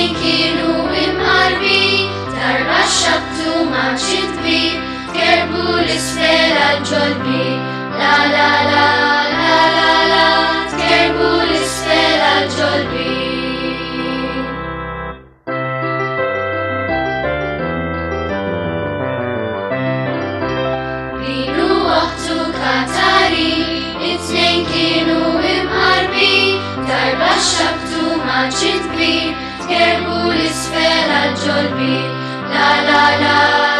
It-tnejn kienu imqarbi, darba xabtu maċi kbir, kerbu l-isfel għal-ġolbi. La la la la la la, kerbu l-isfel għal-ġolbi. Lilu uħtu Katari, it-tnejn kienu imqarbi, darba xabtu maċi kbir, kerbu l-isfel għal-ġolbi. La la la